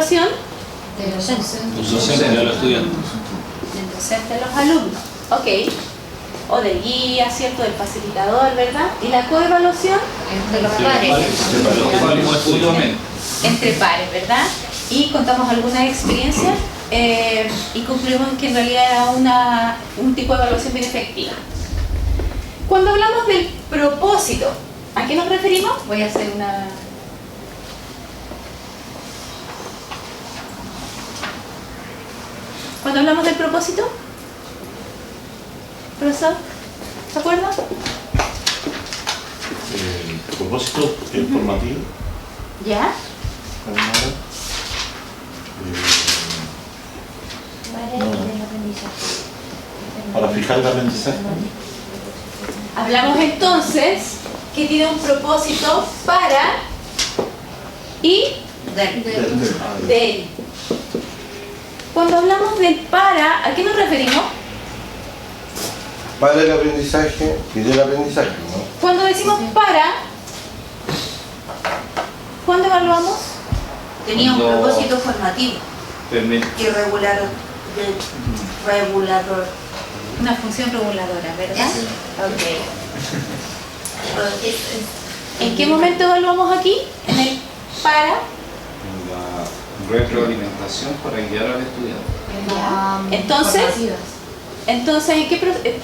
evaluación? De los docentes. Los docentes de los estudiantes. Del docente de los alumnos. Ok. O del guía, ¿cierto? Del facilitador, ¿verdad? ¿Y la coevaluación? Entre los pares. Entre pares, ¿verdad? Y contamos algunas experiencias y concluimos que en realidad era un tipo de evaluación bien efectiva. Cuando hablamos del propósito, ¿a qué nos referimos? Voy a hacer una... Cuando hablamos del propósito, profesor, ¿se acuerda? El propósito informativo. ¿Ya? Para fijar el aprendizaje. Hablamos entonces que tiene un propósito para y del. Cuando hablamos del para, ¿a qué nos referimos? Para el aprendizaje y del aprendizaje, ¿no? Cuando decimos para, ¿cuándo evaluamos? Tenía un propósito formativo y regulador. Una función reguladora, ¿verdad? Ok. ¿En qué momento evaluamos aquí? En el para. La retroalimentación para guiar al estudiante. Entonces, ¿en qué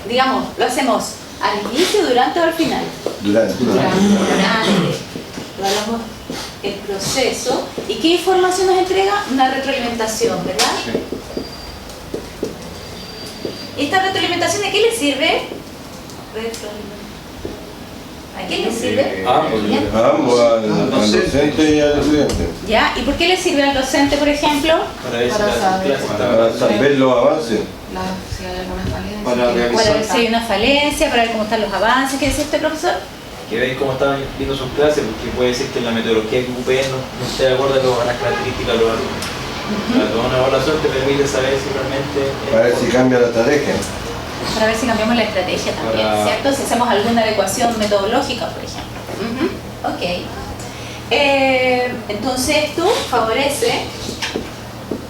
digamos, lo hacemos al inicio, durante o al final? Durante. Evaluamos el proceso. ¿Y qué información nos entrega? Una retroalimentación, ¿verdad? Sí. ¿Esta retroalimentación a qué le sirve? ¿A qué le sirve? Ambos, al docente y al estudiante. ¿Ya? ¿Y por qué le sirve al docente, por ejemplo? Para saber los avances. Si hay alguna falencia. Para Para realizar. ver si hay una falencia, para ver cómo están los avances. ¿Qué decía usted, profesor? Que veáis cómo están viendo sus clases, porque puede ser que en la metodología que ocupé no esté de acuerdo a las características de los alumnos. Para tomar una evaluación te permite saber si realmente... Para ver si cambia la estrategia. Para ver si cambiamos la estrategia también, ¿cierto? Si hacemos alguna adecuación metodológica, por ejemplo. Ok. Entonces esto favorece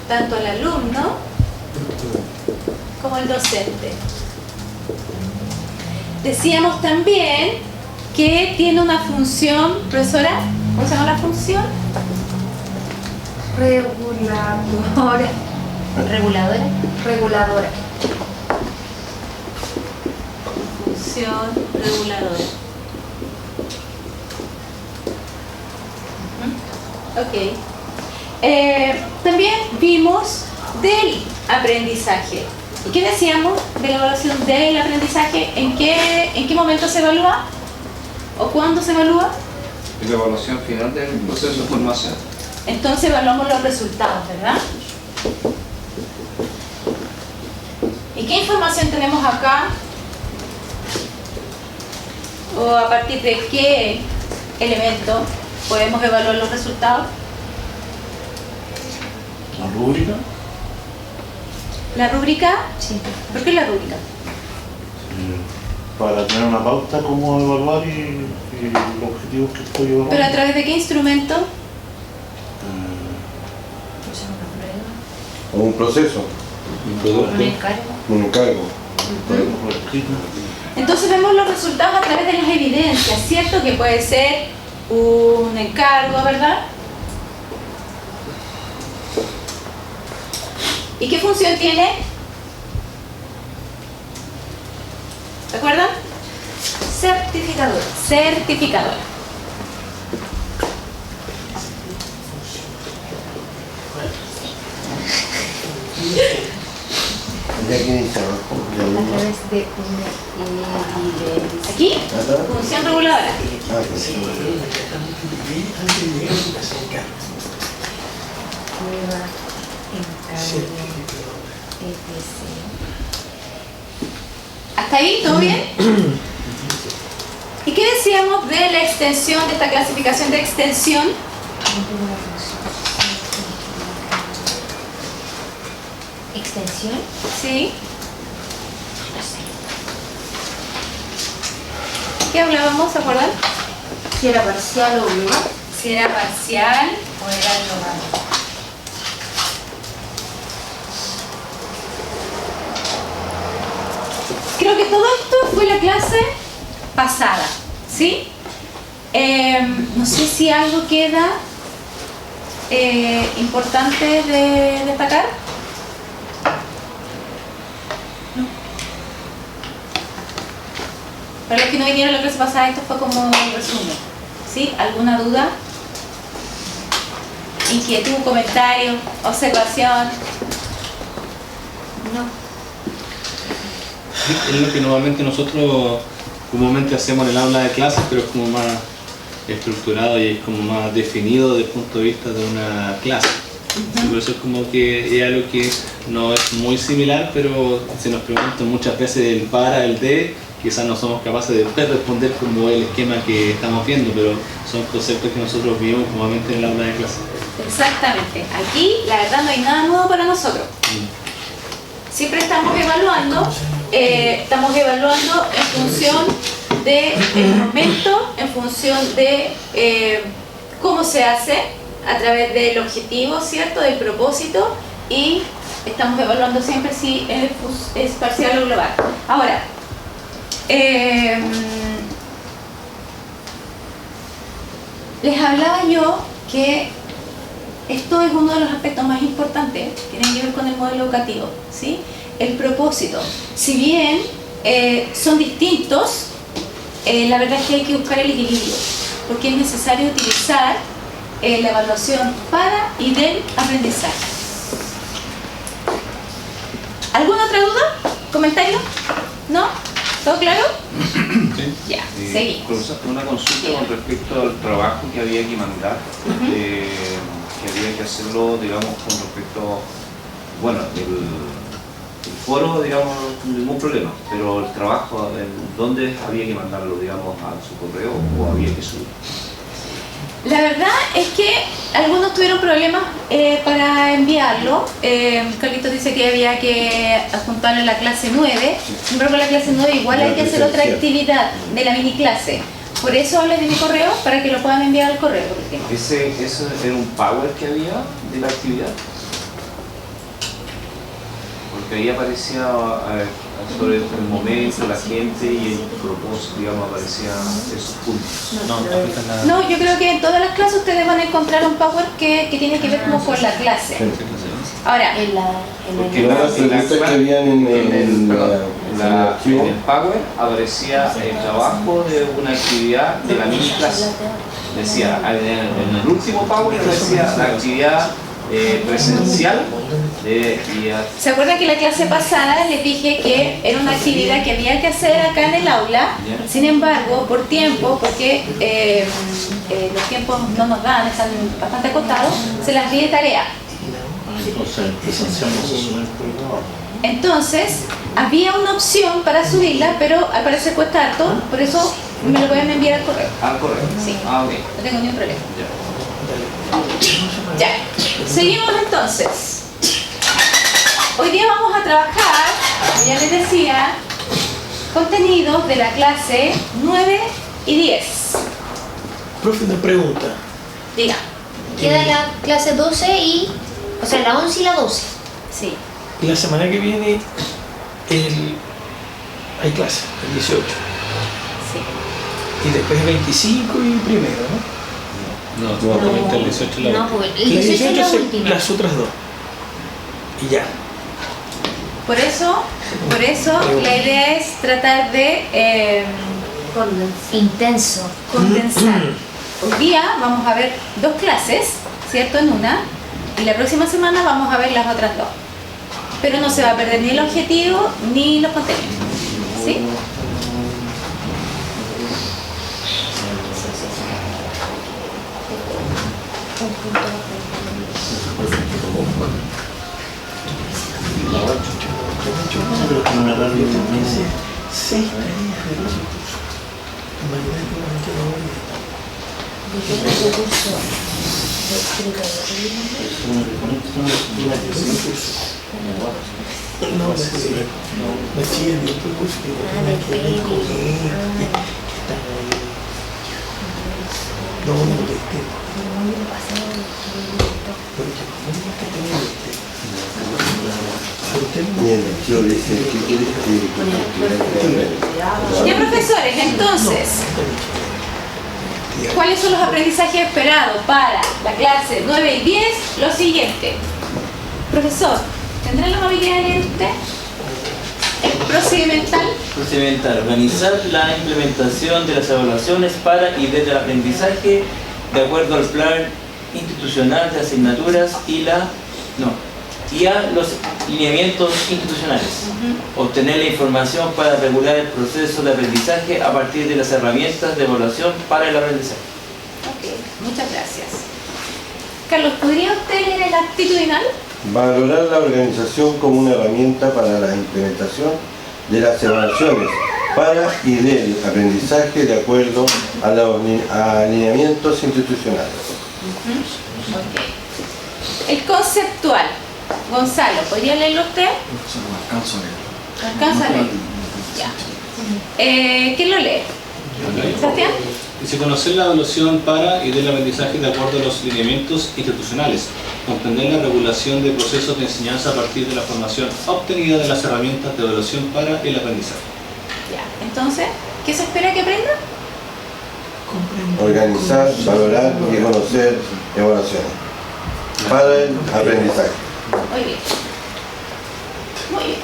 tanto al alumno como al docente. Decíamos también que tiene una función, profesora, ¿cómo se llama la función? Reguladora. Reguladora. Función reguladora. Ok. También vimos del aprendizaje. ¿Y qué decíamos de la evaluación del aprendizaje? ¿En qué momento se evalúa? ¿O cuándo se evalúa? Y la evaluación final del proceso de formación. Entonces evaluamos los resultados, ¿verdad? ¿Y qué información tenemos acá? ¿O a partir de qué elemento podemos evaluar los resultados? La rúbrica. ¿La rúbrica? Sí. ¿Por qué la rúbrica? Para tener una pauta cómo evaluar y los objetivos que estoy evaluando. ¿Pero a través de qué instrumento? O un proceso. Un producto. Un encargo. Un encargo. Por escrito. Entonces vemos los resultados a través de las evidencias, ¿cierto? Que puede ser un encargo, ¿verdad? ¿Y qué función tiene? ¿Se acuerdan? Certificador. Certificadora. Ya que dice abajo. A través de una evidencia. Aquí, función reguladora. Prueba, encargo, etc. ¿Hasta ahí todo bien? ¿Y qué decíamos de la extensión, de esta clasificación de extensión? ¿Extensión? ¿Sí? ¿Qué hablábamos, se acuerdan? Si era parcial o global. Si era parcial o era global. Creo que todo esto fue la clase pasada, ¿sí? No sé si algo queda importante de destacar. No. Para los que no vinieron a la clase pasada, esto fue como un resumen, ¿sí? ¿Alguna duda? ¿Inquietud, comentario, observación? No. Es lo que normalmente nosotros comúnmente hacemos en el aula de clases, pero es como más estructurado y es como más definido desde el punto de vista de una clase. Por eso es como que es algo que no es muy similar, pero se nos preguntan muchas veces el para, el de, quizás no somos capaces de responder como el esquema que estamos viendo, pero son conceptos que nosotros vivimos comúnmente en el aula de clases. Exactamente. Aquí, la verdad, no hay nada nuevo para nosotros. Siempre estamos evaluando en función del momento, en función de cómo se hace, a través del objetivo, ¿cierto?, del propósito, y estamos evaluando siempre si es parcial o global. Ahora, les hablaba yo que esto es uno de los aspectos más importantes, tienen que ver con el modelo educativo, ¿sí? El propósito. Si bien son distintos, la verdad es que hay que buscar el equilibrio, porque es necesario utilizar la evaluación para y del aprendizaje. ¿Alguna otra duda? ¿Comentario? ¿No? ¿Todo claro? Sí. Ya, seguimos. Una consulta con respecto al trabajo que había que mandar, que había que hacerlo, digamos, con respecto, bueno, el foro, digamos, ningún problema, pero el trabajo, ¿dónde había que mandarlo, digamos, a su correo o había que subir? La verdad es que algunos tuvieron problemas para enviarlo. Carlitos dice que había que adjuntarlo en la clase 9. Sin embargo, en la clase 9 igual hay que hacer otra actividad de la mini clase. Por eso hablé de mi correo, para que lo puedan enviar al correo. ¿Ese era un power que había de la actividad? Porque ahí aparecía sobre el momento, la gente y el propósito, digamos, aparecían esos puntos. No, yo creo que en todas las clases ustedes van a encontrar un power que tiene que ver como con la clase. Ahora, Porque Todas las preguntas que habían en el archivo. en el Power aparecía el trabajo de una actividad de la mini clase. Decía, en el último Power decía la actividad presencial. ¿se acuerdan que la clase pasada les dije que era una actividad que había que hacer acá en el aula? Sin embargo, por tiempo, porque los tiempos no nos dan, están bastante acotados, se las di de tarea. Entonces, había una opción para subirla, pero al parecer cuesta harto, por eso me lo pueden enviar al correo. ¿Al correo? Sí, Ok. no tengo ningún problema. Ya, seguimos entonces. Hoy día vamos a trabajar, como ya les decía, contenidos de la clase 9 y 10. Profe, una pregunta. Diga. Queda la clase 12 o sea, la 11 y la 12. Sí. La semana que viene hay clase, el 18. Sí. Y después el 25 y primero, ¿no? No, probablemente el 18 la No, porque el La 18 es la se- última. las otras dos. Y ya. Por eso la idea es tratar de Intenso. condensar. Hoy día vamos a ver 2 clases, ¿cierto? En una, y la próxima semana vamos a ver las otras 2. Pero no se va a perder ni el objetivo ni los contenidos, ¿sí? Pero que no me da bien. 6 tareas de los cursos. Imagínate que no voy a no, bachiller y otro curso que tiene que ver con que están ahí. No, no te entiendo. Porque como no te tengo pero usted Y el tío dice, ¿qué quieres que Ya, profesores, entonces, ¿cuáles son los aprendizajes esperados para la clase 9 y 10? Lo siguiente. Profesor, ¿tendrá la amabilidad de leer usted? El procedimental. Procedimental, organizar la implementación de las evaluaciones para y desde el aprendizaje de acuerdo al plan institucional de asignaturas y a los lineamientos institucionales. Obtener la información para regular el proceso de aprendizaje a partir de las herramientas de evaluación para el aprendizaje. Ok, muchas gracias. Carlos, ¿podría usted leer el actitudinal? Valorar la organización como una herramienta para la implementación de las evaluaciones para y del aprendizaje de acuerdo a los alineamientos institucionales. Ok. El conceptual. Gonzalo, ¿podría leerlo usted? ¿Alcanza a leer? Ya. ¿Quién lo lee? ¿Sebastián? Dice conocer la evaluación para y del aprendizaje de acuerdo a los lineamientos institucionales, comprender la regulación de procesos de enseñanza a partir de la formación obtenida de las herramientas de evaluación para el aprendizaje. Ya, entonces, ¿qué se espera que aprenda? Organizar, valorar y conocer evaluaciones para el aprendizaje. Muy bien. Muy bien.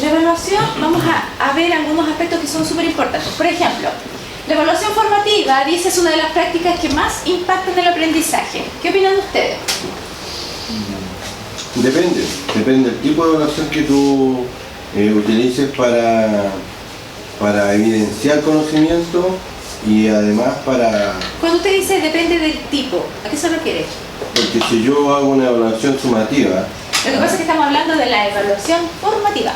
La evaluación, vamos a ver algunos aspectos que son súper importantes. Por ejemplo, la evaluación formativa, dice, es una de las prácticas que más impactan en el aprendizaje. ¿Qué opinan ustedes? Depende del tipo de evaluación que tú utilices para evidenciar conocimiento y además para... Cuando usted dice depende del tipo, ¿a qué se refiere? Porque si yo hago una evaluación sumativa... Lo que pasa es que estamos hablando de la evaluación formativa.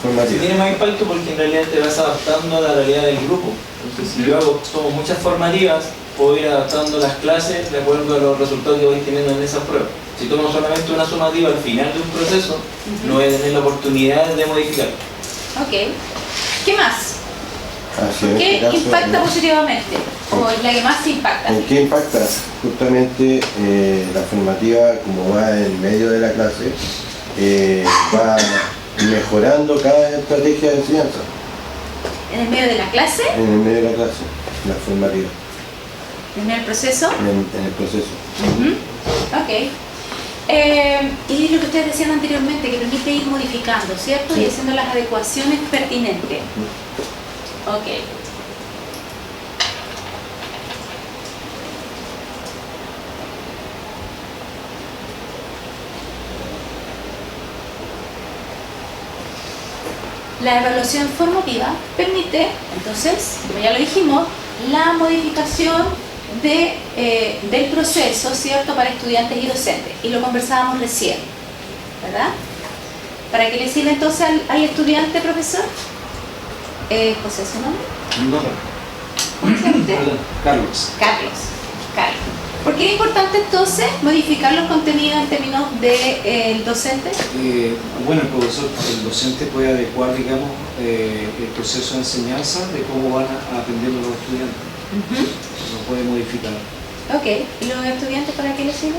Formativa. Tiene más impacto porque en realidad te vas adaptando a la realidad del grupo. Entonces, si yo tomo muchas formativas, puedo ir adaptando las clases de acuerdo a los resultados que voy teniendo en esas pruebas. Si tomo solamente una sumativa al final de un proceso, no voy a tener la oportunidad de modificarlo. Ok. ¿Qué más? ¿Qué impacta positivamente? ¿O es la que más impacta? ¿En qué impacta? Justamente la formativa, como va en medio de la clase, va mejorando cada estrategia de enseñanza. ¿En el medio de la clase? En el medio de la clase, la formativa. ¿En el proceso? En el proceso. Ok. Y lo que ustedes decían anteriormente, que permite ir modificando, ¿cierto? Y haciendo las adecuaciones pertinentes. Ok. La evaluación formativa permite, entonces, como ya lo dijimos, la modificación del proceso, ¿cierto?, para estudiantes y docentes. Y lo conversábamos recién, ¿verdad? ¿Para qué le sirve entonces al estudiante, profesor? José, ¿su nombre? No. ¿Cómo se llama usted? Carlos. Carlos. ¿Por qué es importante entonces modificar los contenidos en términos del docente? Bueno, el docente puede adecuar, digamos, el proceso de enseñanza de cómo van a aprender los estudiantes. Lo puede modificar. Ok, ¿y los estudiantes para qué les sirve?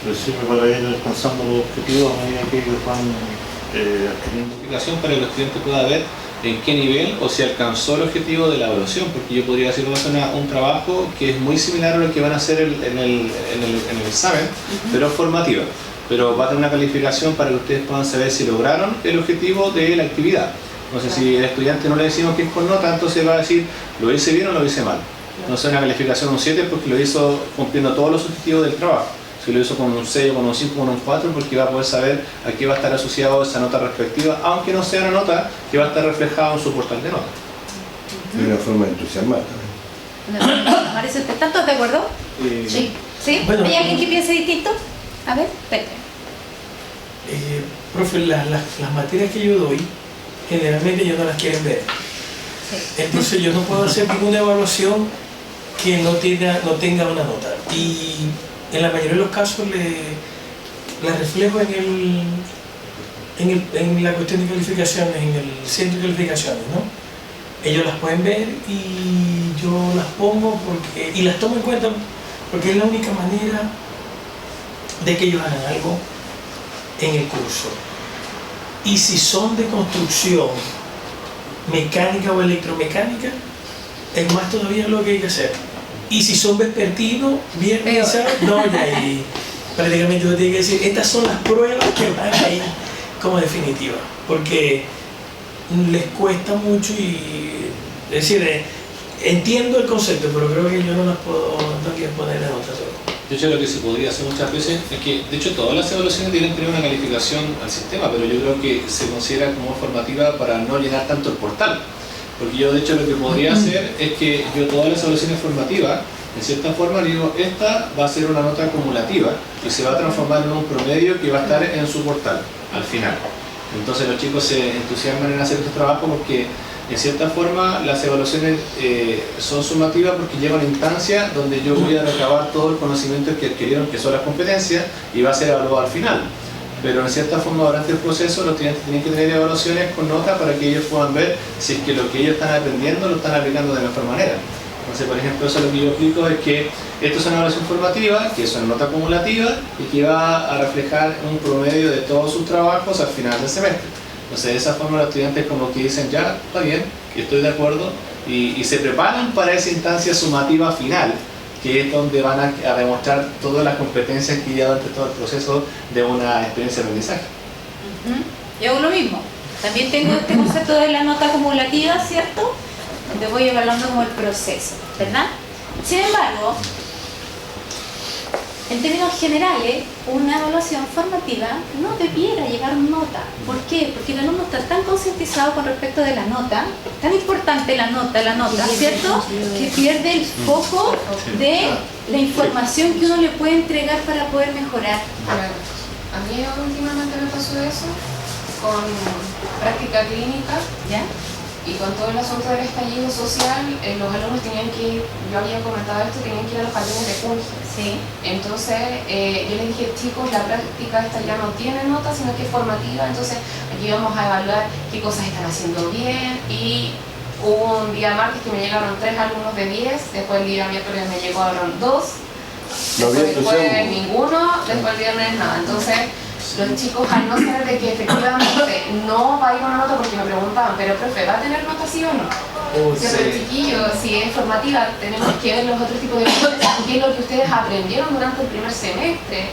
Les sirve para ir alcanzando los objetivos a medida que ellos van adquiriendo. Para que el estudiante pueda ver en qué nivel o si alcanzó el objetivo de la evaluación, porque yo podría decir un trabajo que es muy similar a lo que van a hacer en el examen, pero formativa, pero va a tener una calificación para que ustedes puedan saber si lograron el objetivo de la actividad. Entonces, si el estudiante no le decimos que es con nota, entonces va a decir, ¿lo hice bien o lo hice mal? Entonces una calificación un 7 porque lo hizo cumpliendo todos los objetivos del trabajo. Si lo hizo con un 6, con un 5, con un 4, porque va a poder saber a qué va a estar asociado esa nota respectiva, aunque no sea una nota que va a estar reflejada en su portal de notas. De una forma entusiasmada también. Parece, ¿están todos de acuerdo? Sí. ¿Sí? Bueno, ¿Hay alguien que piense distinto? A ver, Pepe. Profe, las materias que yo doy, generalmente ellos no las quieren ver. Sí. Entonces yo no puedo hacer ninguna evaluación que no tenga una nota. Y en la mayoría de los casos la reflejo en la cuestión de calificaciones, en el centro de calificaciones, ¿no? Ellos las pueden ver y yo las pongo y las tomo en cuenta porque es la única manera de que ellos hagan algo en el curso. Y si son de construcción, mecánica o electromecánica, es más todavía lo que hay que hacer. Y si son vespertinos, bien realizados, no, ya ahí prácticamente uno tiene que decir, estas son las pruebas que van ahí como definitivas, porque les cuesta mucho y es decir, entiendo el concepto, pero creo que yo no las puedo poner en otra todo. De hecho, lo que se podría hacer muchas veces es que, de hecho, todas las evaluaciones tienen que tener una calificación al sistema, pero yo creo que se considera como formativa para no llenar tanto el portal. Porque yo, de hecho, lo que podría hacer es que yo todas las evaluaciones formativas, en cierta forma, digo, esta va a ser una nota acumulativa y se va a transformar en un promedio que va a estar en su portal, al final. Entonces los chicos se entusiasman en hacer este trabajo porque, en cierta forma, las evaluaciones son sumativas porque llevan una instancia donde yo voy a recabar todo el conocimiento que adquirieron, que son las competencias, y va a ser evaluado al final. Pero en cierta forma, durante el proceso, los estudiantes tienen que tener evaluaciones con nota para que ellos puedan ver si es que lo que ellos están aprendiendo lo están aplicando de mejor manera. Entonces, por ejemplo, eso lo que yo explico es que esto es una evaluación formativa, que es una nota acumulativa y que va a reflejar un promedio de todos sus trabajos al final del semestre. Entonces, de esa forma los estudiantes como que dicen, ya, está bien, estoy de acuerdo, y se preparan para esa instancia sumativa final, que es donde van a demostrar todas las competencias que ya durante todo el proceso de una experiencia de aprendizaje. Yo hago lo mismo. También tengo este concepto de la nota acumulativa, ¿cierto? Donde voy evaluando como el proceso, ¿verdad? Sin embargo, en términos generales, una evaluación formativa no debiera llevar nota. ¿Por qué? Porque el alumno está tan concientizado con respecto de la nota, tan importante la nota, ¿cierto? Que pierde el foco de la información que uno le puede entregar para poder mejorar. A mí últimamente me pasó eso con práctica clínica, ¿ya? Y con todo el asunto del estallido social, los alumnos tenían que ir, yo había comentado esto, tenían que ir a los jardines de Fungi. Sí. Entonces yo les dije, chicos, la práctica esta ya no tiene nota, sino que es formativa, entonces aquí vamos a evaluar qué cosas están haciendo bien. Y hubo un día martes que me llegaron 3 alumnos de 10, después el día miércoles me llegaron 2, después el jueves ninguno, después el viernes nada. Entonces los chicos, al no saber de que efectivamente no va a ir una nota, porque me preguntaban, pero profe, ¿va a tener nota sí o no? Pero chiquillos, si es formativa, tenemos que ver los otros tipos de cosas, qué es lo que ustedes aprendieron durante el primer semestre.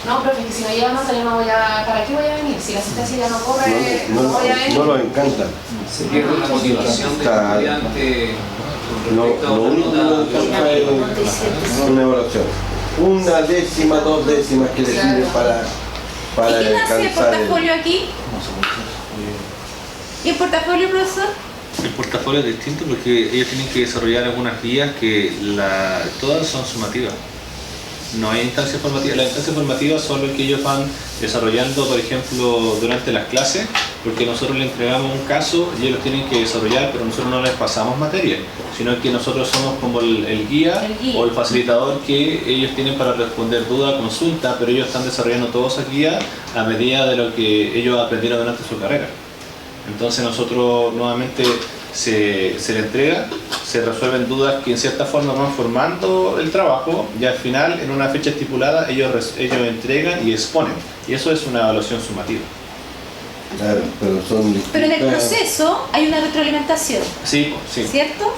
No, profe, que si no llega nota yo no voy a... ¿Para qué voy a venir? Si la asistencia ya no corre, no voy a venir. No los encanta. Se pierde la motivación del estudiante. Lo único que nos encanta es una evaluación. 1 décima, 2 décimas que le sirve para ¿Y quién hace el portafolio aquí? ¿Y el portafolio, profesor? El portafolio es distinto porque ellos tienen que desarrollar algunas guías que todas son sumativas. No hay instancias formativas. Las instancias formativas son las que ellos van desarrollando, por ejemplo, durante las clases, porque nosotros les entregamos un caso y ellos tienen que desarrollar, pero nosotros no les pasamos materia, sino que nosotros somos como el guía o el facilitador que ellos tienen para responder duda, consulta, pero ellos están desarrollando toda esa guía a medida de lo que ellos aprendieron durante su carrera. Entonces nosotros nuevamente se le entrega, se resuelven dudas que en cierta forma van formando el trabajo y al final, en una fecha estipulada, ellos entregan y exponen. Y eso es una evaluación sumativa. Claro, pero en el proceso hay una retroalimentación. Sí, sí. ¿Cierto?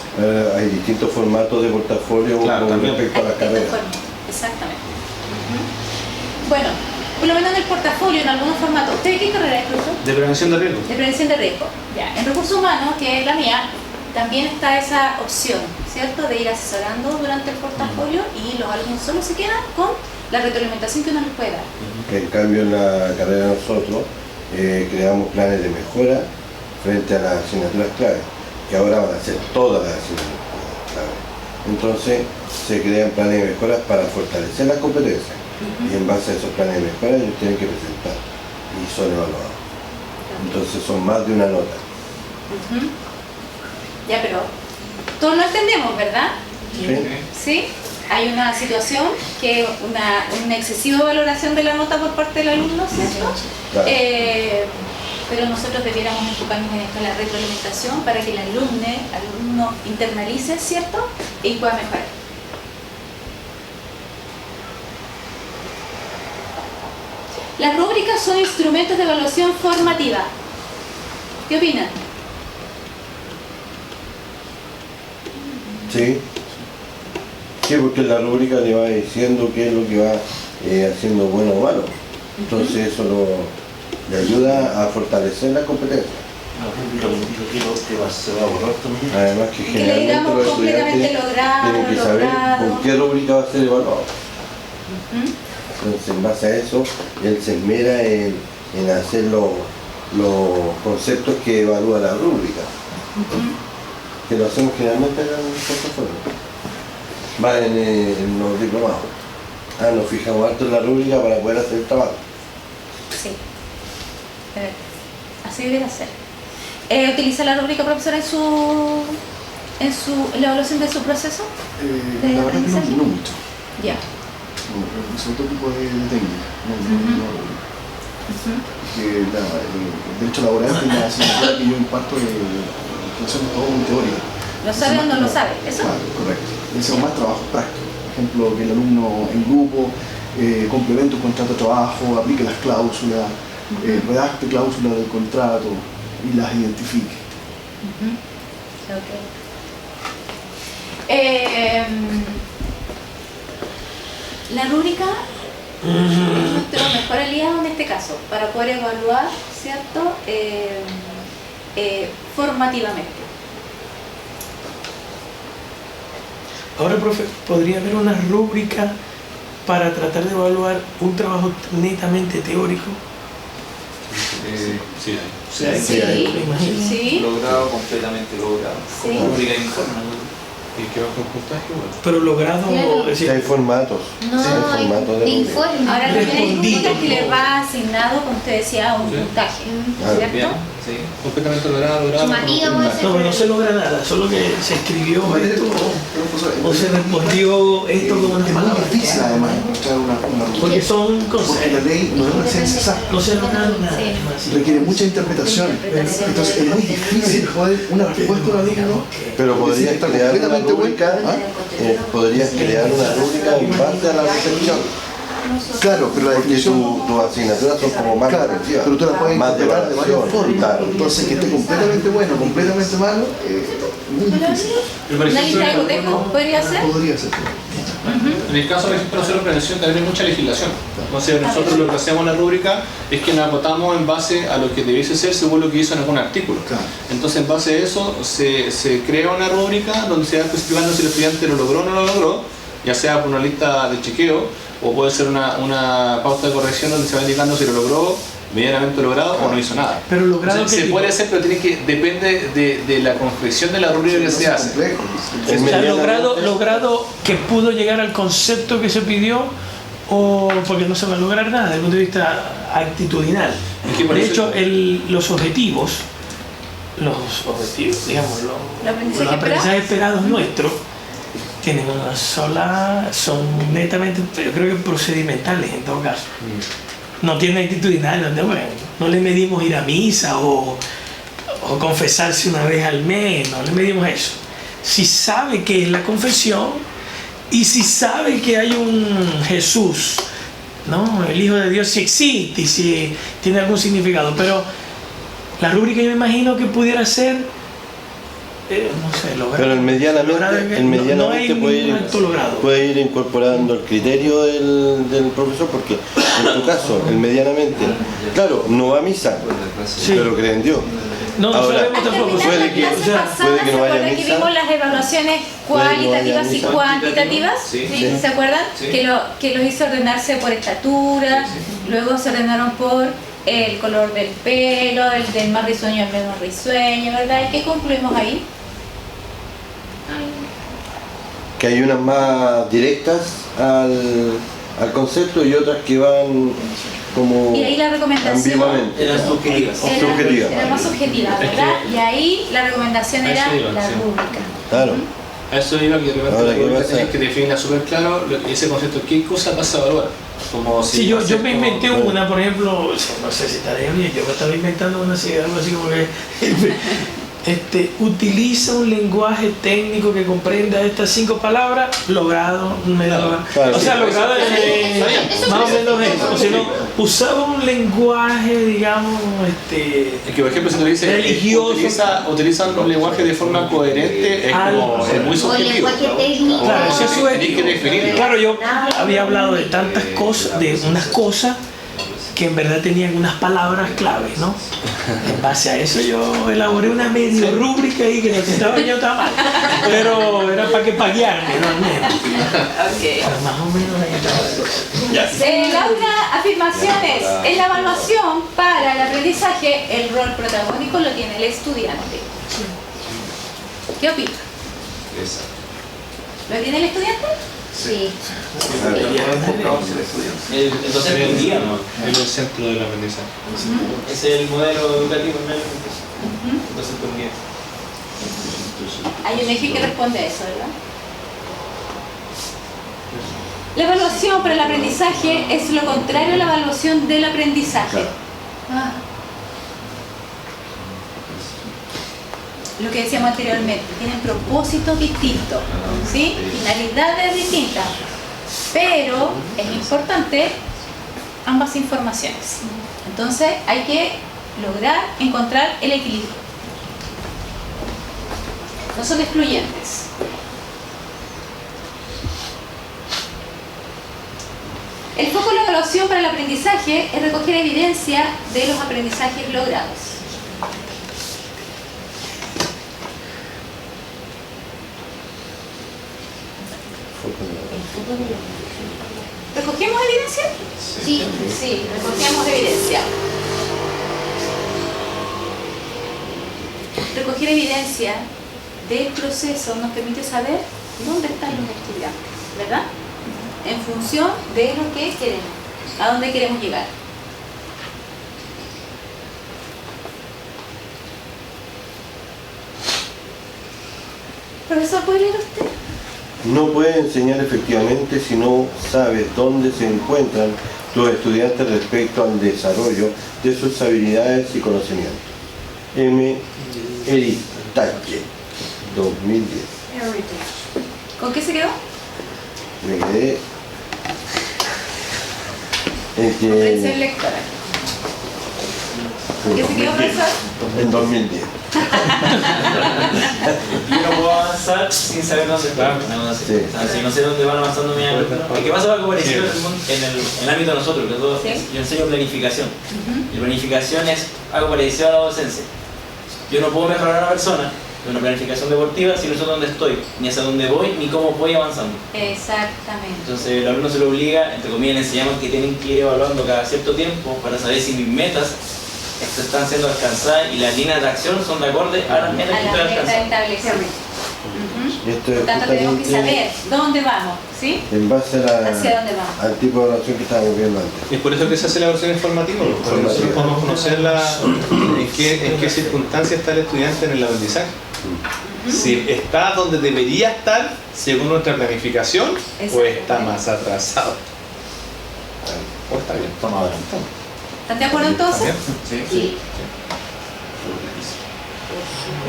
Hay distintos formatos de portafolio, claro, con respecto a las carreras. Exactamente. Bueno, por lo menos en el portafolio, en algunos formatos. ¿Usted qué carrera es, profesor? De prevención de riesgo. De prevención de riesgo. Ya. En recursos humanos, que es la mía, también está esa opción, ¿cierto? De ir asesorando durante el portafolio y los alumnos solo se quedan con la retroalimentación que uno les puede dar. En cambio, en la carrera nosotros creamos planes de mejora frente a las asignaturas clave, que ahora van a ser todas las asignaturas clave. Entonces, se crean planes de mejoras para fortalecer las competencias. Y en base a esos planes de mejora ellos tienen que presentar y son evaluados. Entonces son más de una nota. Ya, pero todos lo entendemos, ¿verdad? Sí. ¿Sí? hay una situación que es una excesiva valoración de la nota por parte del alumno, ¿cierto? Claro. Pero nosotros debiéramos enfocarnos en esto, en la retroalimentación, para que el alumno internalice, ¿cierto? Y pueda mejorar. Las rúbricas son instrumentos de evaluación formativa. ¿Qué opinan? Sí. Sí, porque la rúbrica le va diciendo qué es lo que va haciendo bueno o malo. Entonces eso le ayuda a fortalecer la competencia. Se va a borrar también. Además que Que le generalmente digamos los completamente estudiantes logrado, tienen que saber logrado. con qué rúbrica va a ser evaluado. Entonces en base a eso, él se esmera en hacer los conceptos que evalúa la rúbrica. Que lo hacemos generalmente en el portafolio. Va en los diplomados. Nos fijamos harto en la rúbrica para poder hacer el trabajo. Sí. Así debería ser. ¿Utiliza la rúbrica, profesora, en la evaluación de su proceso? La verdad que no mucho. Ya. Es otro tipo de técnica. Que el derecho laboral es la asignatura que yo imparto función todo muy teórica. ¿Lo sabe o no lo sabe? ¿Eso? Claro, correcto. Eso es más trabajo práctico. Por ejemplo, que el alumno en grupo complemente un contrato de trabajo, aplique las cláusulas, redacte cláusulas del contrato y las identifique. La rúbrica es nuestro mejor aliado en este caso, para poder evaluar, ¿cierto? Formativamente. Ahora, profe, ¿podría haber una rúbrica para tratar de evaluar un trabajo netamente teórico? Sí, Sí, sí. Logrado, completamente logrado. Sí. Rúbrica de informe. y que va con puntaje, bueno. Pero logrado, Claro. es decir, Hay formatos. No, Sí, hay formatos de informe. Ahora también hay Respondido. rúbricas que les va asignado, como usted decía, un Sí. puntaje, Claro. ¿cierto? Bien, sí. Completamente logrado. Sumativa puede ser. no se logra nada, solo que se escribió esto o se respondió esto con unas Es muy palabras. difícil además encontrar una Porque son porque la cosas, ley no es una ciencia exacta. no se logra nada. Sí. Requiere mucha interpretación. Entonces es muy difícil poder una respuesta a un alumno. Pero podrías está crear una completamente rúbrica, buena. podrías crear una rúbrica en base a la recepción. Claro, pero la Porque definición. tus asignaturas son como más Claro, reflexivas, pero tú la puedes más de interpretar de varias evaluación. formas. Claro. Entonces, que esté completamente bueno, completamente malo, muy difícil. Por ¿Una ejemplo, lista de cotejo podría ser? Podría ser. en el caso, por ejemplo, de la prevención también hay mucha legislación. Entonces nosotros lo que hacemos en la rúbrica es que nos acotamos en base a lo que debiese ser según lo que hizo en algún artículo. Claro. Entonces en base a eso se crea una rúbrica donde se va especificando si el estudiante lo logró o no lo logró, ya sea por una lista de chequeo o puede ser una pauta de corrección donde se va indicando si lo logró, medianamente logrado o no hizo nada. Pero logrado, Entonces, ¿qué se tipo? puede hacer, pero depende de la confección de la rúbrica que se hace. Complejo. Es O sea, medianamente- logrado que pudo llegar al concepto que se pidió, o porque no se va a lograr nada desde el punto de vista actitudinal. Es que por De eso- hecho, los objetivos, digamos, los aprendizajes esperados nuestros, tienen una sola, son netamente, yo creo que procedimentales en todo caso. No tienen actitudinal, no le medimos ir a misa o confesarse una vez al mes, no le medimos eso. Si sabe que es la confesión y si sabe que hay un Jesús, ¿no? El Hijo de Dios si existe y si tiene algún significado, pero la rúbrica yo me imagino que pudiera ser, no sé, lograr. Pero el medianamente, no hay puede, ningún acto logrado. puede ir incorporando el criterio del profesor, porque en tu caso, el medianamente, claro, no va a misa, Sí. pero cree en Dios. No Ahora, sabemos Al tampoco. terminar puede la que- clase o sea, pasada, puede que no ¿se vaya a acuerdan que misa? vimos las evaluaciones Puede que no vaya a cualitativas y misa. cuantitativas? Sí. Sí. ¿Se acuerdan? Sí. Que los hizo ordenarse por estatura, luego se ordenaron por el color del pelo, el del más risueño al menos risueño, ¿verdad? ¿Y qué concluimos ahí? Que hay unas más directas al concepto y otras que van como Y ahí la recomendación ambiguamente. Eran subjetivas. Subjetiva. era más subjetiva, ¿verdad? Y ahí la recomendación A era eso iba, la sí. rúbrica. Claro. A eso iba, que de repente Ahora, ¿qué pasa? tenés que definirla súper claro, ese concepto, ¿qué cosa vas a evaluar? Como si Sí, yo hacer me como- inventé una, por ejemplo, no sé si estaré bien, yo me estaba inventando una así, algo así como que utiliza un lenguaje técnico que comprenda estas 5 palabras, logrado, Claro, o sea, sí, logrado está bien. más o menos eso, o sea, no, usaba un lenguaje, digamos, Es que, por ejemplo, si tú dices religioso. utilizan un lenguaje de forma coherente, es como es muy O subjetivo. lenguaje ¿no? técnico. Claro, eso es Tenés que definirlo. Claro, yo había hablado de tantas cosas, de unas cosas que en verdad tenían unas palabras claves, ¿no? En base a eso yo elaboré una medio rúbrica ahí que necesitaba yo estaba mal, pero era para que paguearme, ¿no? Pero más o menos ahí estaba la cosa. Laura, afirmaciones. En la evaluación para el aprendizaje, el rol protagónico lo tiene el estudiante. ¿Qué opina? ¿Lo tiene el estudiante? Sí. Entonces es un guía, ¿no? Es el centro del aprendizaje. Ese es el modelo educativo realmente. Entonces es un guía. Hay un eje que responde a eso, ¿verdad? La evaluación para el aprendizaje es lo contrario a la evaluación del aprendizaje. Ah. Lo que decíamos anteriormente, tienen propósitos distintos, ¿sí? Finalidades distintas, pero es importante ambas informaciones. Entonces hay que lograr encontrar el equilibrio. No son excluyentes. El foco de la evaluación para el aprendizaje es recoger evidencia de los aprendizajes logrados. ¿Recogemos evidencia? Sí, recogemos evidencia. Recoger evidencia del proceso nos permite saber dónde están los estudiantes, ¿verdad? En función de lo que queremos, a dónde queremos llegar. Profesor, ¿puede leer usted? No puede enseñar efectivamente si no sabe dónde se encuentran los estudiantes respecto al desarrollo de sus habilidades y conocimientos. M. Eritache, 2010. ¿Con qué se quedó? Me quedé en Comprensión que lectora. ¿Con qué se quedó, profesor? en 2010. Yo no puedo avanzar sin saber dónde está. Sí. O sea, si no sé dónde van avanzando mis alumnos. Porque pasa algo parecido en el ámbito de nosotros, que todo, Sí. yo enseño planificación. Y planificación es algo parecido a la docencia. Yo no puedo mejorar a una persona de una planificación deportiva si no sé dónde estoy, ni hacia dónde voy, ni cómo voy avanzando. Exactamente. Entonces el alumno se lo obliga, entre comillas, le enseñamos que tienen que ir evaluando cada cierto tiempo para saber si mis metas están siendo alcanzadas y las líneas de acción son de acorde a las metas que A estoy la meta alcanzando. establecida. Esto es Por tanto, tenemos que justamente saber dónde vamos, ¿sí? en base ¿Hacia dónde vamos? al tipo de evaluación que estábamos viendo antes. Y es por eso que se hace la versión informativa, porque nosotros podemos conocer en qué circunstancia está el estudiante en el aprendizaje. Si está donde debería estar según nuestra planificación o está más atrasado. O está bien. Estamos adelantando. ¿Están de acuerdo entonces? Sí.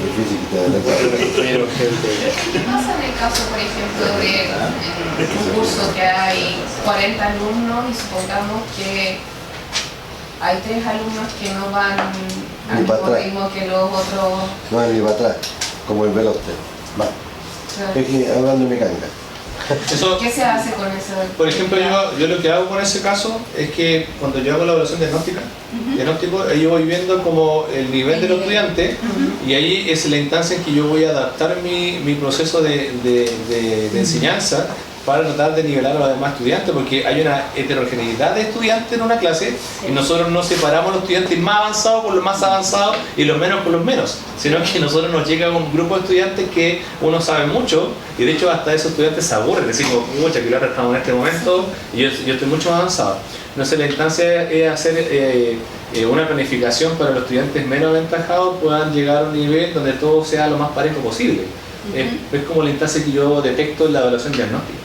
Difícil que te adelantes. ¿Qué pasa en el caso, por ejemplo, de un curso que hay 40 alumnos y supongamos que hay 3 alumnos que no van al Ni para mismo atrás. ritmo que los otros? No es ni para atrás, como el veloster. Va. Es que hablando de mecánica. Eso, ¿Qué se hace con eso? por ejemplo, yo lo que hago con ese caso es que cuando yo hago la evaluación diagnóstico, ahí yo voy viendo como el nivel de los estudiantes y ahí es la instancia en que yo voy a adaptar mi proceso de enseñanza para tratar de nivelar a los demás estudiantes, porque hay una heterogeneidad de estudiantes en una clase y nosotros no separamos a los estudiantes más avanzados con los más avanzados y los menos con los menos, sino que nosotros nos llega un grupo de estudiantes que uno sabe mucho y de hecho hasta esos estudiantes se aburren, decimos, mucha que ahora estamos en este momento y yo estoy mucho más avanzado. Entonces la instancia es hacer una planificación para los estudiantes menos aventajados puedan llegar a un nivel donde todo sea lo más parejo posible. Es como la instancia que yo detecto en la evaluación diagnóstica.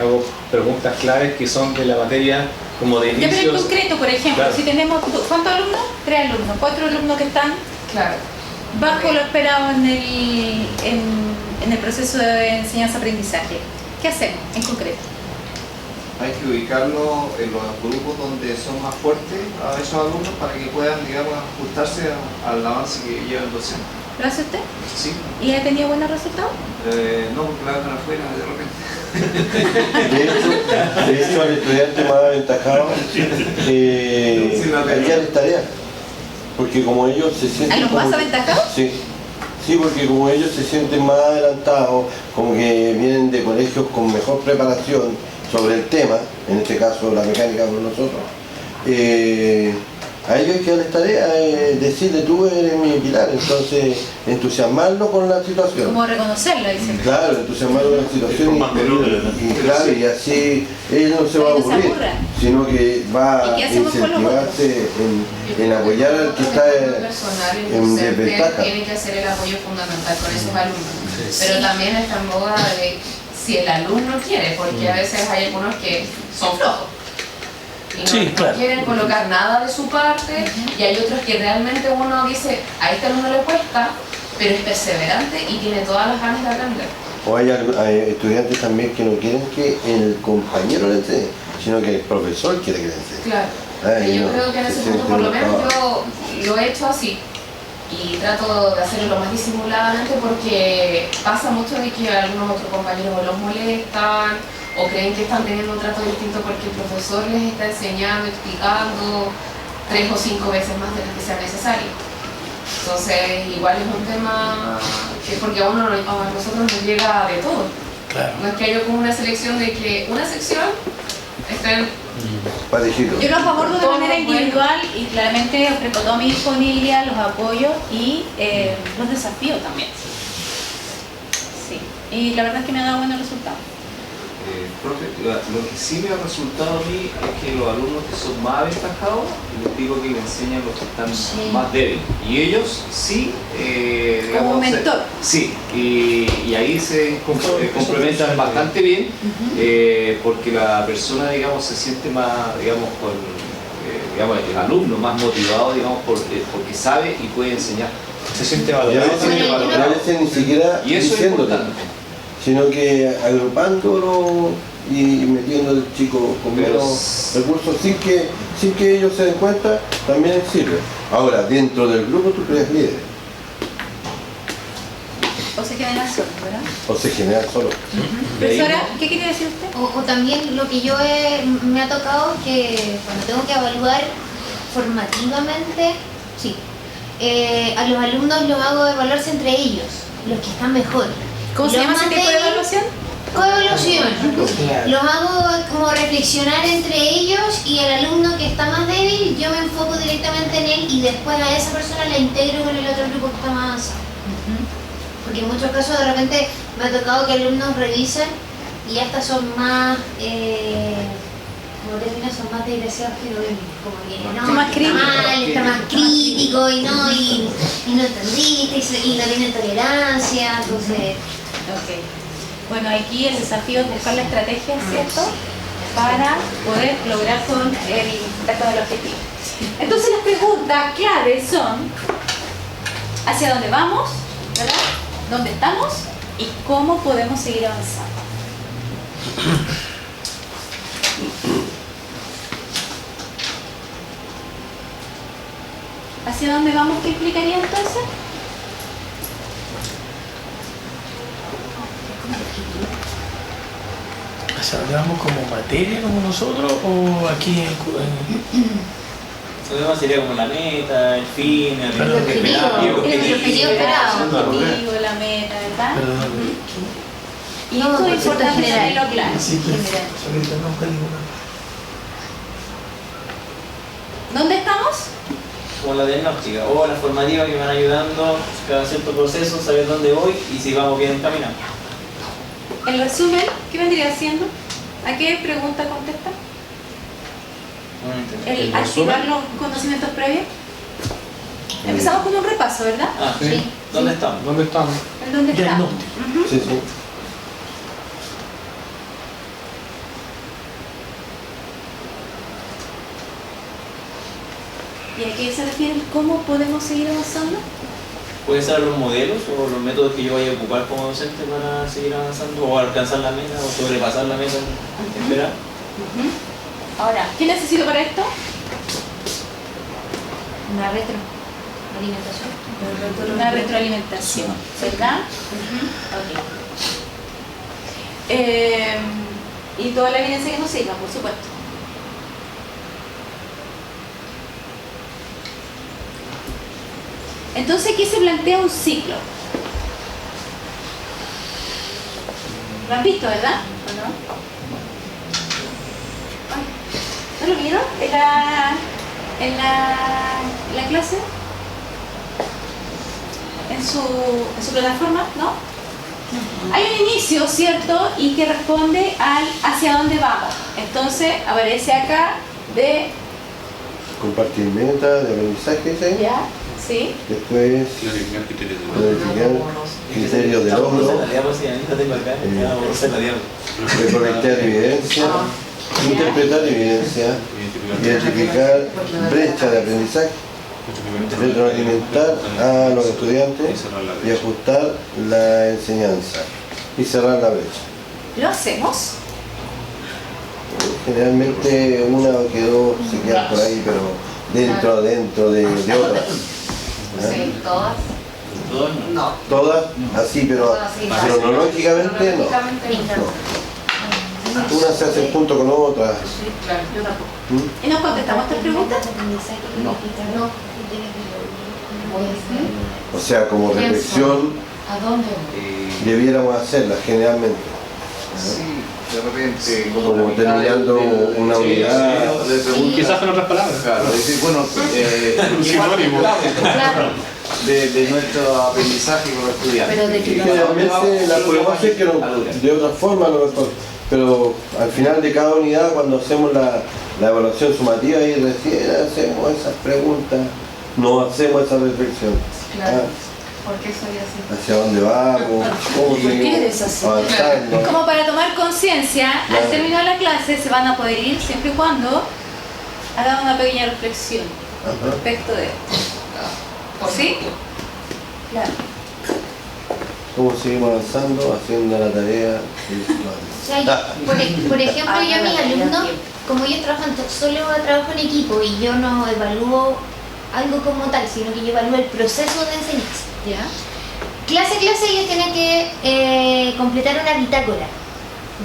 Hago preguntas claves que son de la materia como de Ya, pero en inicios. concreto, por ejemplo, Claro. si tenemos, ¿cuántos alumnos? 3 alumnos, 4 alumnos que están Claro. bajo lo esperado en el proceso de enseñanza-aprendizaje. ¿Qué hacemos en concreto? Hay que ubicarlo en los grupos donde son más fuertes a esos alumnos para que puedan, digamos, ajustarse al avance que lleva el docente. ¿Lo hace usted? Sí. ¿Y ha tenido buenos resultados? No, porque la dejan afuera de repente. De hecho, al estudiante más aventajado hay que darles tareas. Porque como ellos se sienten... ¿A los más como- aventajados? Sí. Sí, porque como ellos se sienten más adelantados, como que vienen de colegios con mejor preparación sobre el tema, en este caso la mecánica con nosotros, a ellos hay que darles tarea, decirle tú eres mi pilar, entonces entusiasmarlo con la situación. Como reconocerlo, dice. Claro, entusiasmarlo con la situación y claro, y así él no se va a Para que no se aburrir, aburra. sino que va ¿Y a qué hacemos con los incentivarse en apoyar al que está personal, el en docente desventaja. tiene que hacer el apoyo fundamental con esos alumnos. Pero también está en boga de si el alumno quiere, porque a veces hay algunos que son flojos. Y no, Sí, claro. no quieren colocar nada de su parte, y hay otros que realmente uno dice, a este alumno le cuesta, pero es perseverante y tiene todas las ganas de aprender. O hay estudiantes también que no quieren que el compañero le enseñe, sino que el profesor quiere que le enseñe. Claro. Ay, Yo no, creo que en se ese siente punto, por lo uno, menos yo lo he hecho así. Y trato de hacerlo lo más disimuladamente porque pasa mucho de que algunos otros compañeros o los molestan o creen que están teniendo un trato distinto porque el profesor les está enseñando, explicando 3 o 5 veces más de las que sea necesario. Entonces, igual es un tema que porque a nosotros nos llega de todo. Claro. No es que haya como una selección de que una sección estén parecido. Yo los abordo de Todos manera buenos. individual y claramente ofrezco toda mi disponibilidad, los apoyos y los desafío también. Sí, y la verdad es que me ha dado buenos resultados. Profe, lo que sí me ha resultado a mí es que los alumnos que son más aventajados, les digo que le enseñan los que están más débiles. Y ellos sí, digamos, Como mentor. Sí, y ahí se complementan bastante bien, porque la persona, digamos, se siente más, digamos, digamos, el alumno más motivado, digamos, porque sabe y puede enseñar. Se siente Y a valorado. veces ni siquiera Y eso es diciéndole, importante. sino que agrupándolo y metiendo al chico con Pero menos recursos sin que ellos se den cuenta, también sirve. Ahora, dentro del grupo tú creas líderes, O se generan solos, ¿verdad? o se generan solo. Profesora, ¿qué quiere decir usted? O también lo que me ha tocado que cuando tengo que evaluar formativamente, sí, a los alumnos los hago evaluarse entre ellos, los que están mejor. ¿Cómo se Los llama ese más tipo de débiles- evaluación? Coevaluación. Los hago como reflexionar entre ellos y el alumno que está más débil, yo me enfoco directamente en él y después a esa persona la integro con el otro grupo que está más avanzado. Porque en muchos casos de repente me ha tocado que alumnos revisen y estas son más, como términos, son más desgraciados que lo ven. Como que no, Son más está críticos. mal, está más crítico y no entendiste y no tienen tolerancia, entonces... Ok. Bueno, aquí el desafío es buscar la estrategia, ¿cierto? Para poder lograr con el dato del objetivo. Entonces las preguntas claves son ¿hacia dónde vamos? ¿Verdad? ¿Dónde estamos? ¿Y cómo podemos seguir avanzando? ¿Hacia dónde vamos? ¿Qué implicaría entonces? O sea, ¿hablamos como materia como nosotros o aquí Lo demás sería como la meta, el fin, el Pero objetivo. el objetivo esperado. El objetivo, la meta, ¿verdad? Perdón. Y No, esto es concepto importante general. tenerlo claro. Sí, pero General. ahorita no fue ninguna. ¿Dónde estamos? Como la diagnóstica o la formativa que me van ayudando cada cierto proceso, saber dónde voy y si vamos bien encaminados. El resumen, ¿qué vendría siendo? ¿A qué pregunta contesta? No entendí. El activar los conocimientos previos. Empezamos con un repaso, ¿verdad? Ah, sí. ¿Dónde estamos? ¿Dónde estamos? ¿En dónde está? Diagnóstico. Ujú. Sí, sí. ¿Y a qué se refiere? ¿Cómo podemos seguir avanzando? Pueden ser los modelos o los métodos que yo vaya a ocupar como docente para seguir avanzando o alcanzar la meta o sobrepasar la meta esperada. Ahora, ¿qué necesito para esto? Una retroalimentación. Una retroalimentación, ¿verdad? Ok. Y toda la evidencia que nos sirva, por supuesto. Entonces aquí se plantea un ciclo. ¿Lo han visto, verdad? ¿O no? ¿No lo vieron en la clase? ¿En su plataforma? ¿No? Hay un inicio, ¿cierto? Y que responde al hacia dónde vamos. Entonces aparece acá de... Compartir metas de aprendizaje, ¿sí? ¿Ya? ¿Sí? Después Clarificar criterios de criterios de logro, recolectar evidencia, interpretar evidencia, identificar brecha de aprendizaje, retroalimentar a los estudiantes y ajustar la enseñanza y cerrar la brecha. ¿Lo hacemos? Generalmente una o que dos se quedan por ahí, pero dentro de otras. Sí, todas. No. Todas así, pero cronológicamente no. Unas se hacen junto con otras. Yo tampoco. ¿Y nos contestamos estas preguntas? No. O sea, como reflexión ¿A dónde? debiéramos hacerla generalmente. Sí, de repente, Como terminando una unidad. Quizás con otras palabras. Claro, decir, bueno, sinónimo. de nuestro aprendizaje con los estudiantes. Pero de que Generalmente la podemos hacer que de otra forma a lo mejor, pero al final de cada unidad, cuando hacemos la evaluación sumativa y recién hacemos esas preguntas, no hacemos esa reflexión. Claro. ¿Por qué soy así? ¿Hacia dónde vamos? ¿Cómo seguimos avanzando? Como para tomar conciencia, Claro. al terminar la clase se van a poder ir siempre y cuando hagan una pequeña reflexión Ajá. respecto de esto. ¿Sí? Claro. ¿Cómo seguimos avanzando? Haciendo la tarea. O sea, por ejemplo, yo a mis alumnos, como ellos trabajan solo trabajo en equipo y yo no evalúo algo como tal, sino que yo evalúo el proceso de enseñanza. ¿Ya? Clase a clase ellos tienen que completar una bitácora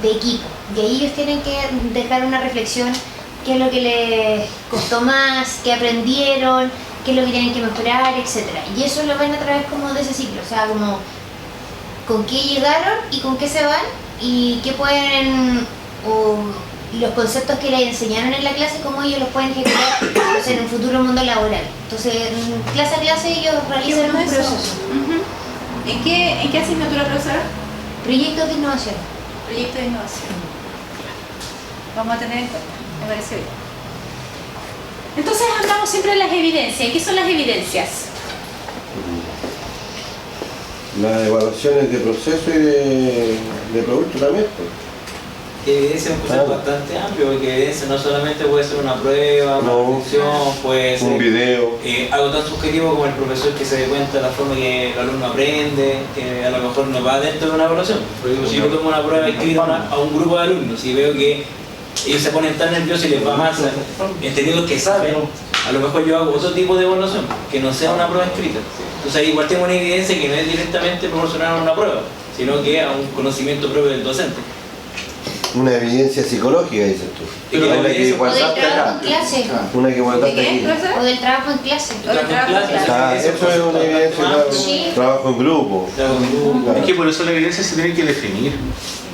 de equipo y ahí ellos tienen que dejar una reflexión, qué es lo que les costó más, qué aprendieron, qué es lo que tienen que mejorar, etc. Y eso lo ven a través como de ese ciclo, o sea, como con qué llegaron y con qué se van y qué pueden, o los conceptos que les enseñaron en la clase, cómo ellos los pueden ejecutar pues, en un futuro mundo laboral. Entonces, clase a clase ellos realizan un proceso. ¿En qué asignatura, profesora? Proyectos de innovación. Proyecto de innovación. Vamos a tener en cuenta, me parece bien. Entonces hablamos siempre de las evidencias. ¿Y qué son las evidencias? Las evaluaciones de proceso y de producto también. Pues. Evidencia es un concepto bastante amplio, porque evidencia no solamente puede ser una prueba, una reflexión, puede ser un video. Algo tan subjetivo como el profesor que se dé cuenta de la forma que el alumno aprende, que a lo mejor no va dentro de una evaluación. Por ejemplo, si yo tomo una prueba escrita a un grupo de alumnos y veo que ellos se ponen tan nerviosos y les va más, entendiendo que saben, a lo mejor yo hago otro tipo de evaluación, que no sea una prueba escrita. Entonces ahí igual tengo una evidencia que no es directamente proporcional a una prueba, sino que a un conocimiento propio del docente. Una evidencia psicológica, dices tú. Pero una que O del guardaste trabajo acá. en clase. Una que guardaste ¿De aquí. qué, profesor? O del trabajo en clase. Eso es una evidencia, Sí. trabajo en grupo. Claro. Es que por eso la evidencia se tiene que definir.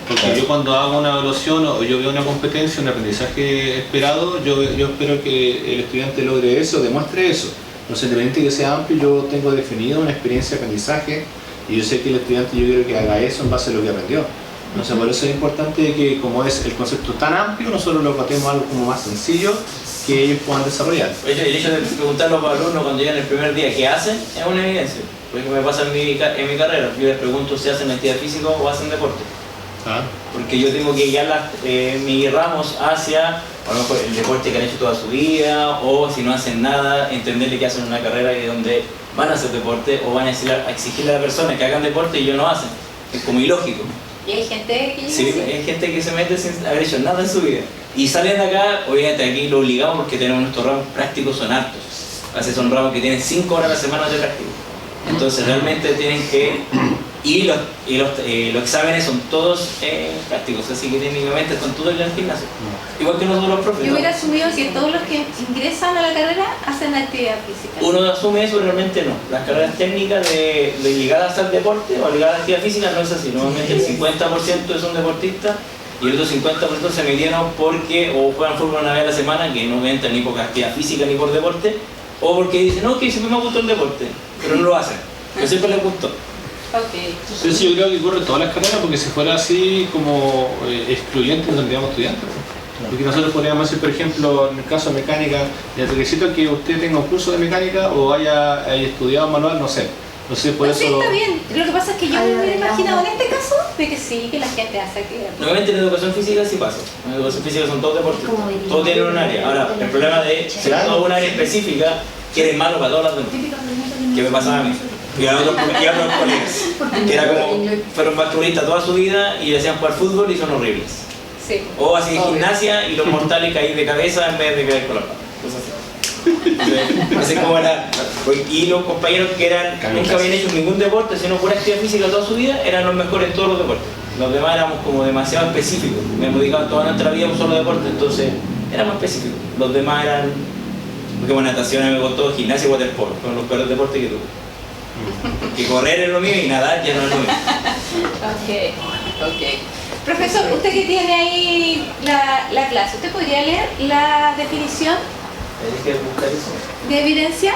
Porque yo cuando hago una evaluación o yo veo una competencia, un aprendizaje esperado, yo espero que el estudiante logre eso, demuestre eso. Entonces, independiente que sea amplio, yo tengo definido una experiencia de aprendizaje y yo sé que el estudiante yo quiero que haga eso en base a lo que aprendió. Entonces por eso es importante que como es el concepto tan amplio, nosotros lo planteemos algo como más sencillo que ellos puedan desarrollar. El hecho de preguntar a los alumnos cuando llegan el primer día qué hacen es una evidencia. Porque me pasa en mi carrera, yo les pregunto si hacen actividad física o hacen deporte. Porque yo tengo que guiar mis ramos hacia a lo mejor el deporte que han hecho toda su vida, o si no hacen nada, entenderle que hacen una carrera y donde van a hacer deporte o van a exigirle a la persona que hagan deporte y ellos no hacen. Es como ilógico. Y hay gente que sí, hay gente que se mete sin haber hecho nada en su vida. Y salen de acá, obviamente aquí lo obligamos porque tenemos nuestros ramos prácticos son hartos. A veces son ramos que tienen 5 horas a la semana de práctico. Entonces realmente tienen que... Y los exámenes son todos prácticos, así que técnicamente están todos en el gimnasio. Igual que nosotros los profes. Yo hubiera asumido que todos los que ingresan a la carrera hacen actividad física. Uno asume eso, pero realmente no. Las carreras técnicas ligadas al deporte o ligadas a la actividad física no es así. Normalmente el 50% son deportistas y el otro 50% se metieron porque o juegan fútbol una vez a la semana, que no entran ni por actividad física ni por deporte, o porque dicen, no, que siempre me gustó el deporte, pero no lo hacen. Pero siempre les gustó. Okay. Entonces yo creo que ocurre en todas las carreras, porque si fuera así como excluyente no tendríamos estudiantes. Porque nosotros podríamos decir, por ejemplo, en el caso de mecánica, el requisito que usted tenga un curso de mecánica o haya estudiado manual, no sé. Entonces por eso... Sí, está bien. Lo que pasa es que yo me hubiera imaginado en este caso de que sí, que la gente hace actividad. Nuevamente en educación física sí pasa. En educación física son todos deportes. Todos tienen un área. Ahora, el problema de ser todo un área específica, que eres malo para todas las demás. ¿Qué me pasaba a mí? Y a otros colegas, que era como, fueron basquetbolistas toda su vida y decían jugar fútbol y son horribles. Sí. O así gimnasia y los mortales caían de cabeza en vez de caer con la pata. Así como era. Y los compañeros que nunca habían hecho ningún deporte, sino pura actividad física toda su vida, eran los mejores en todos los deportes. Los demás éramos como demasiado específicos. Me hemos dedicado toda nuestra vida a un solo deporte, entonces éramos específicos. Los demás eran, porque bueno, natación me costó, gimnasia y waterpolo, fueron los peores deportes que tuve. Que correr es lo mío y nadar ya no es lo mío. Ok. Profesor, usted que tiene ahí la clase, ¿usted podría leer la definición de evidencia?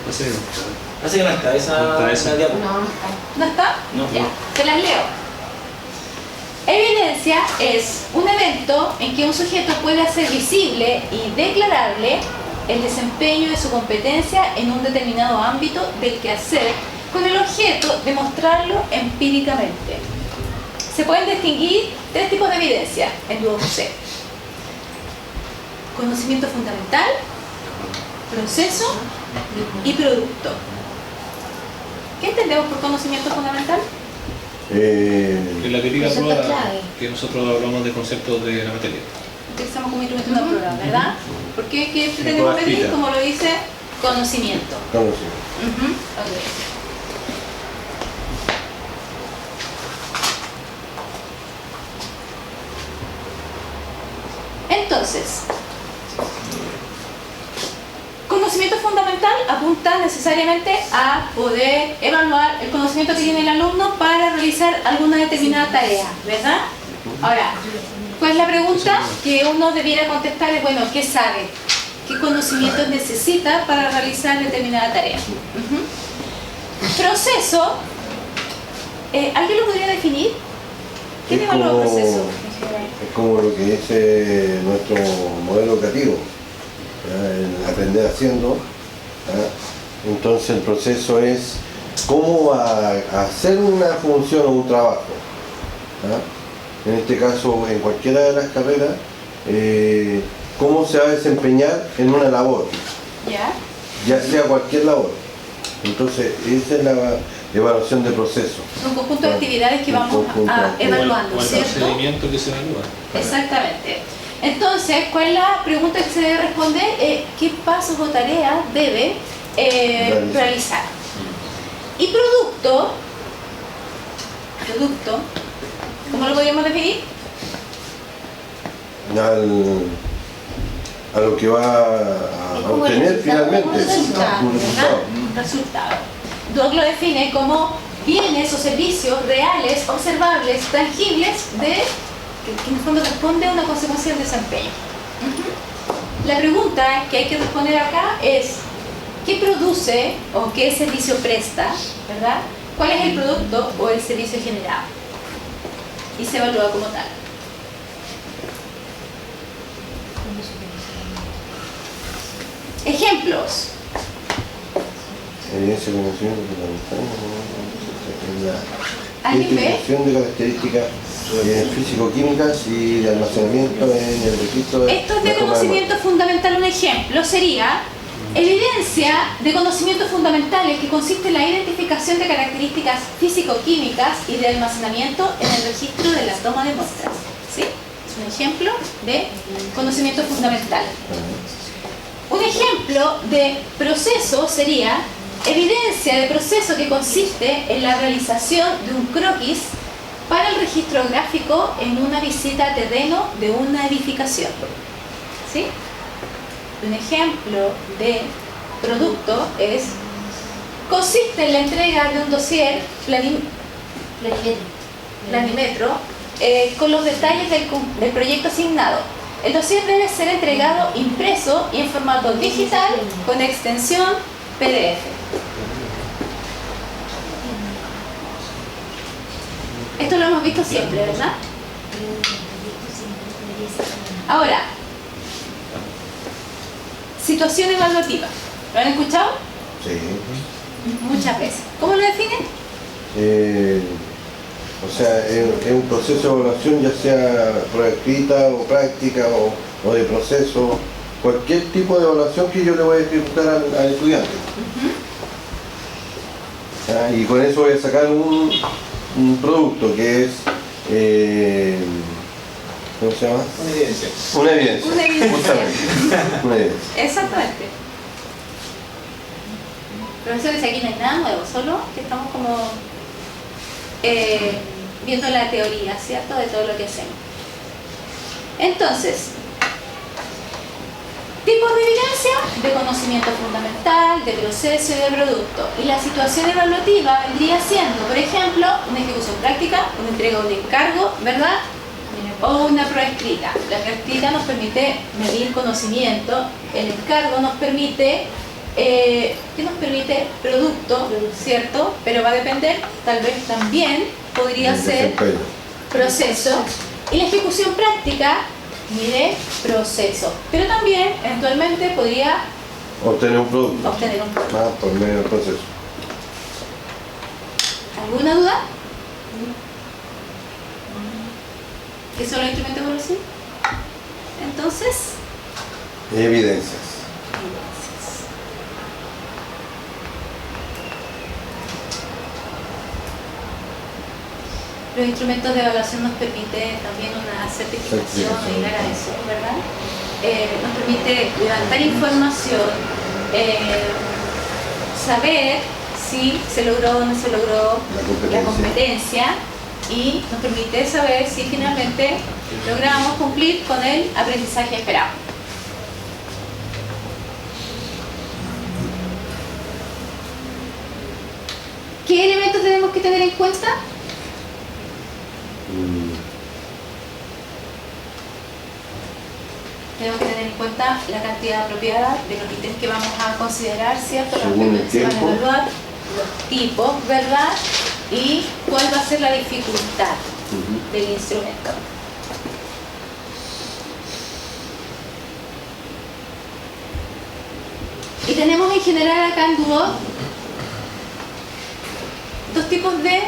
Así que no está, esa diapo. ¿No está? No. Ya, te las leo. Evidencia es un evento en que un sujeto puede hacer visible y declarable el desempeño de su competencia en un determinado ámbito del quehacer con el objeto de mostrarlo empíricamente. Se pueden distinguir 3 tipos de evidencia en duomo C. Conocimiento fundamental, proceso y producto. ¿Qué entendemos por conocimiento fundamental? En la típica prueba que nosotros hablamos de conceptos de la materia. Utilizamos como instrumento una prueba, ¿verdad? Porque ¿qué pretendemos medir? Como lo dice, conocimiento. Okay. Entonces, conocimiento fundamental apunta necesariamente a poder evaluar el conocimiento que tiene el alumno para realizar alguna determinada tarea, ¿verdad? Ahora, ¿cuál es la pregunta que uno debiera contestar? Es, bueno, ¿qué sabe? ¿Qué conocimientos necesita para realizar determinada tarea? Proceso, ¿alguien lo podría definir? ¿Quién evalúa el proceso? Es como lo que dice nuestro modelo educativo, el aprender haciendo. Entonces el proceso es cómo va a hacer una función o un trabajo. En este caso, en cualquiera de las carreras, cómo se va a desempeñar en una labor, ya sea cualquier labor. Entonces esa es la evaluación de proceso. Un conjunto de actividades que vamos evaluando, o el ¿cierto? procedimiento que se evalúa. Exactamente. Entonces, ¿cuál es la pregunta que se debe responder? ¿Qué pasos o tareas debe realizar? Y producto, ¿cómo lo podríamos definir? A lo que va a obtener finalmente. Resultado. Doug lo define como bienes o servicios reales, observables, tangibles, que en el fondo responde a una consecuencia del desempeño. La pregunta que hay que responder acá es ¿qué produce o qué servicio presta? ¿Verdad? ¿Cuál es el producto o el servicio generado? y se evalúa como tal. Ejemplos. Evidencia de conocimiento fundamental. La ¿Alguien ve? identificación de características físico-químicas y de almacenamiento en el registro de... Esto es de conocimiento fundamental. Un ejemplo sería evidencia de conocimientos fundamentales, que consiste en la identificación de características físico-químicas y de almacenamiento en el registro de la toma de muestras. ¿Sí? Es un ejemplo de conocimiento fundamental. Un ejemplo de proceso sería evidencia de proceso, que consiste en la realización de un croquis para el registro gráfico en una visita a terreno de una edificación. ¿Sí? Un ejemplo de producto consiste en la entrega de un dossier planimetro con los detalles del proyecto asignado. El dossier debe ser entregado impreso y en formato digital con extensión PDF. Esto lo hemos visto siempre, ¿verdad? Ahora, situación evaluativa. ¿Lo han escuchado? Sí. Muchas veces. ¿Cómo lo definen? O sea, es un proceso de evaluación, ya sea prueba escrita o práctica o de proceso, cualquier tipo de evaluación que yo le voy a ejecutar al estudiante. Y con eso voy a sacar un producto que es, ¿cómo se llama? Una evidencia. Una evidencia. Una evidencia. Justamente. Una evidencia. Exactamente. Profesores, aquí no hay nada nuevo, solo que estamos como viendo la teoría, ¿cierto?, de todo lo que hacemos. Entonces, tipos de evidencia: de conocimiento fundamental, de proceso y de producto. Y la situación evaluativa vendría siendo, por ejemplo, una ejecución práctica, una entrega de un encargo, ¿verdad?, o una prueba escrita. La prueba escrita nos permite medir conocimiento, el encargo nos permite, ¿qué nos permite? Producto, ¿cierto? Pero va a depender, tal vez también podría ser proceso. Y la ejecución práctica mide proceso, pero también eventualmente podría obtener un producto. Por medio del proceso. ¿Alguna duda? ¿Qué son los instrumentos de evaluación? Entonces, Evidencias. los instrumentos de evaluación nos permiten también una certificación, llegar a eso, ¿verdad? Nos permite levantar información, saber si se logró o no se logró la competencia, y nos permite saber si finalmente logramos cumplir con el aprendizaje esperado. ¿Qué elementos tenemos que tener en cuenta? Tenemos que tener en cuenta la cantidad apropiada de los ítems que vamos a considerar, ¿cierto? Los aspectos que se van a evaluar, los tipos, ¿verdad? Y cuál va a ser la dificultad del instrumento. Y tenemos en general acá en Duo dos tipos de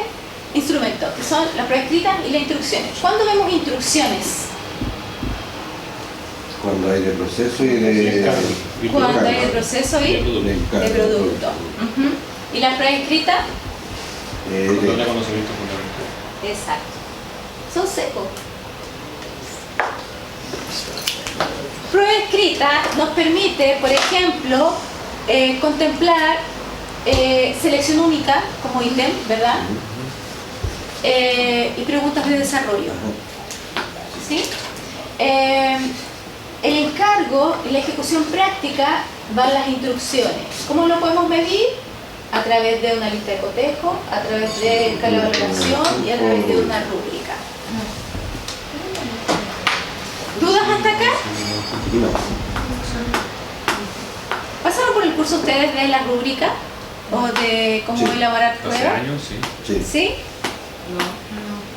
instrumentos, que son la prueba escrita y las instrucciones. ¿Cuándo vemos instrucciones? Cuando hay de proceso y de... Cuando hay de proceso y de producto. ¿Y la prueba escrita? Cuando hay conocimiento fundamental. Exacto. Son secos. Prueba escrita nos permite, por ejemplo, contemplar selección única como ítem, ¿verdad? Y preguntas de desarrollo. ¿Sí? El encargo y la ejecución práctica van las instrucciones. ¿Cómo lo podemos medir? A través de una lista de cotejo, a través de calibración y a través de una rúbrica. ¿Dudas hasta acá? No. ¿Pasaron por el curso ustedes de la rúbrica? ¿O de cómo elaborar pruebas? Hace años, sí. ¿Sí?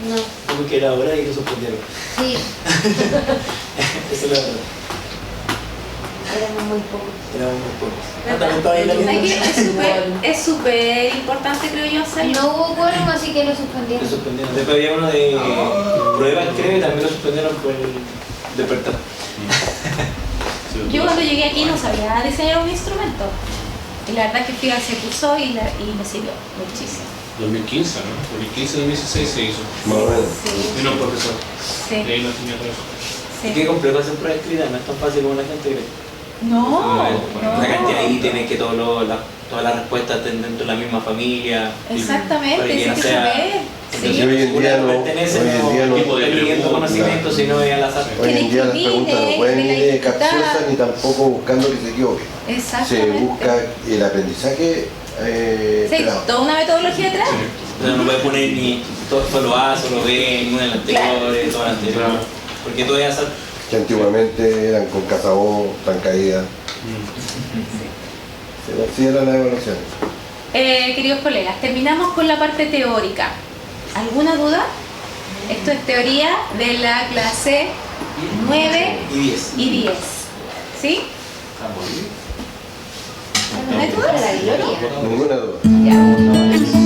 No. Como que era hora y lo suspendieron. Sí, Eso es la verdad. éramos muy pocos. Éramos muy pocos. ¿Verdad? También estaba ahí la misma. Es súper importante, creo yo, hacerlo. No hubo quórum, así que lo Lo suspendieron. suspendieron. Después había uno de pruebas, creo, y también lo suspendieron por el despertar. Yo cuando llegué aquí no sabía diseñar un instrumento. Y la verdad es que fui a ese curso y me sirvió muchísimo. 2015, ¿no? 2015, 2016 se hizo. Más o menos. Sí. Y no, profesor. Sí. Y ahí no tenía todo eso. Y qué complejo hacer prueba escrita, no es tan fácil como la gente cree. No, La cantidad ahí tiene que todas las respuestas estén dentro de la misma familia. Exactamente, Para que sí no que se sea- ve. Y hoy en día no, pertenece, hoy en día no, tipo de pidiendo conocimiento, sino es al azar. hoy en día las preguntas no pueden ir de capciosas ni tampoco buscando que se equivoque. Se Exactamente. busca el aprendizaje Sí, esperado. toda una metodología detrás. Entonces no puede poner ni solo A, solo B, ninguna de las anteriores, todas las anteriores. Porque todo es azar. Que antiguamente eran con cazabó, tan caídas. Así era la evaluación. Queridos colegas, terminamos con la parte teórica. ¿Alguna duda? Esto es teoría de la clase 9 Y 10. y 10. ¿Sí? ¿No hay duda? La gloria. Ninguna duda. Ya.